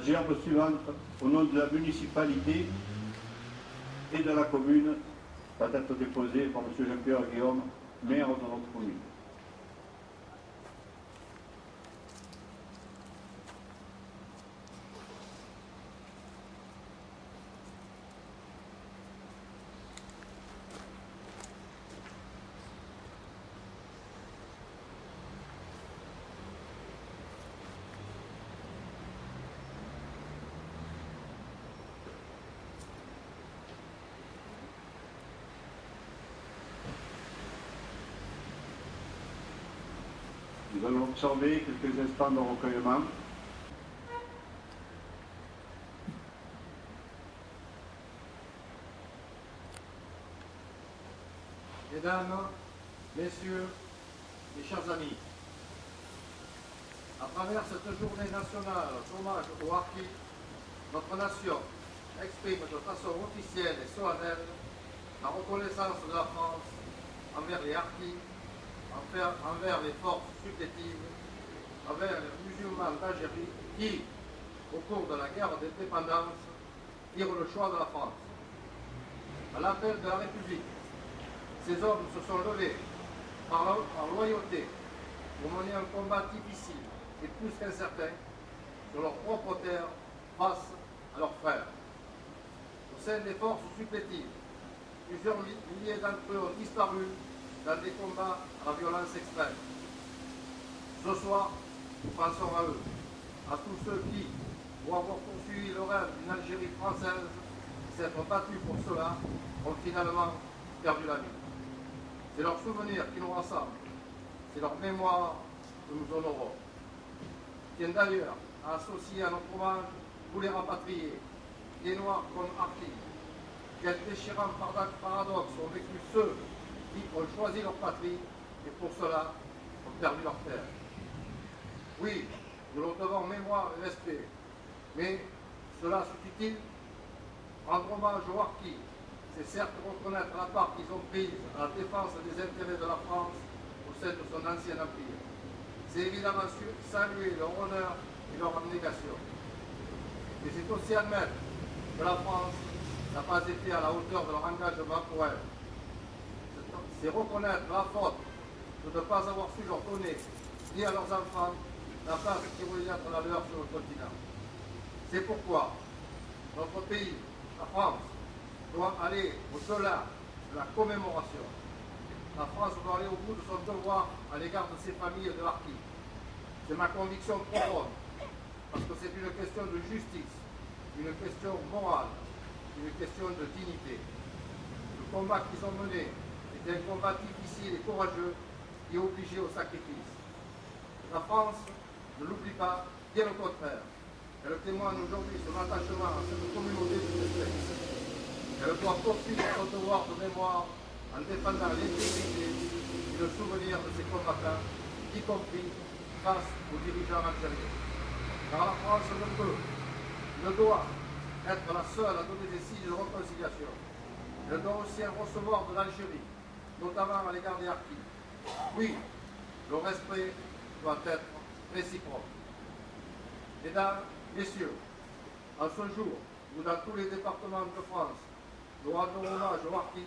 gerbe suivante, au nom de la municipalité et de la commune, va être déposée par M. Jean-Pierre Guillaume, maire de notre commune. Nous allons observer quelques instants de recueillement. Mesdames, Messieurs, mes chers amis, à travers cette journée nationale d'hommage aux harkis, notre nation exprime de façon officielle et solennelle la reconnaissance de la France envers les harkis, envers les forces supplétives, envers les musulmans d'Algérie qui, au cours de la guerre d'indépendance, firent le choix de la France. À l'appel de la République, ces hommes se sont levés par loyauté pour mener un combat difficile et plus qu'incertain sur leur propre terre face à leurs frères. Au sein des forces supplétives, plusieurs milliers d'entre eux ont disparu dans des combats à la violence extrême. Ce soir, nous pensons à eux, à tous ceux qui, pour avoir poursuivi le rêve d'une Algérie française, s'être battus pour cela, ont finalement perdu la vie. C'est leur souvenir qui nous rassemble, c'est leur mémoire que nous honorons. Je tiens d'ailleurs à associer à notre hommage tous les rapatriés, des Noirs comme harkis. Quel déchirant paradoxe ont vécu ceux qui ont choisi leur patrie et pour cela ont perdu leur terre. Oui, nous leur devons mémoire et respect, mais cela suffit-il? Rendre hommage aux harkis, c'est certes reconnaître la part qu'ils ont prise à la défense des intérêts de la France au sein de son ancien empire. C'est évidemment saluer leur honneur et leur abnégation. Mais c'est aussi admettre que la France n'a pas été à la hauteur de leur engagement pour elle. C'est reconnaître la faute de ne pas avoir su leur donner, ni à leurs enfants, la place qui voulait être la leur sur le continent. C'est pourquoi notre pays, la France, doit aller au-delà de la commémoration. La France doit aller au bout de son devoir à l'égard de ses familles de harkis. C'est ma conviction profonde, parce que c'est une question de justice, une question morale, une question de dignité. Le combat qu'ils ont mené est un combat difficile et courageux qui est obligé au sacrifice. La France ne l'oublie pas, bien au contraire. Elle témoigne aujourd'hui son attachement à cette communauté de respect. Elle doit poursuivre son devoir de mémoire en défendant l'intégrité et le souvenir de ses combattants, y compris face aux dirigeants algériens. Car la France ne doit être la seule à donner des signes de réconciliation. Elle doit aussi en recevoir de l'Algérie, notamment à l'égard des harkis. Oui, le respect doit être réciproque. Mesdames, Messieurs, en ce jour où dans tous les départements de France, nous rendons hommage aux harkis,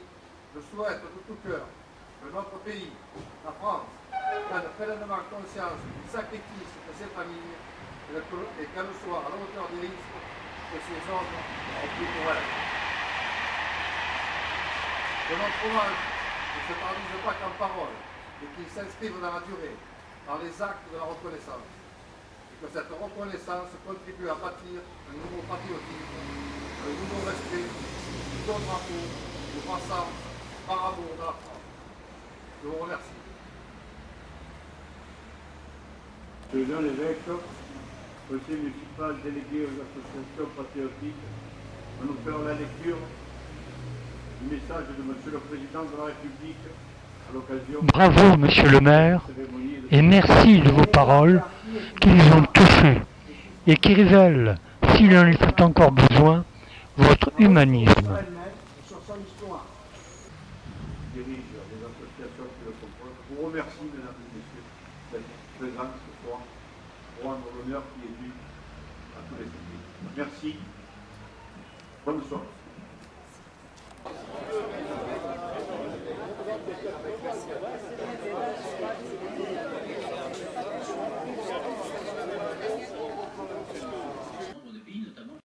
je souhaite de tout cœur que notre pays, la France, prenne pleinement conscience du sacrifice de ses familles et qu'elle soit à la hauteur des risques que ces hommes ont pris pour elle. Que notre hommage ne se traduise pas qu'en parole, et qu'il s'inscrive dans la durée, par les actes de la reconnaissance. Et que cette reconnaissance contribue à bâtir un nouveau patriotisme, un nouveau respect, un nouveau drapeau, nous rassemble par amour de la France. Je vous remercie. Monsieur l'évêque, conseiller municipal délégué aux associations patriotiques, va nous faire la lecture du message de Monsieur le Président de la République à l'occasion. Bravo, Monsieur le maire, et merci de vos paroles qui nous ont touchés et qui révèlent, s'il en était encore besoin, votre humanisme. Dirige les associations qui le composent. Je vous remercie, mesdames et messieurs, d'être présents ce soir pour rendre l'honneur qui est dû à tous les services. Merci. Bonne soirée. Merci.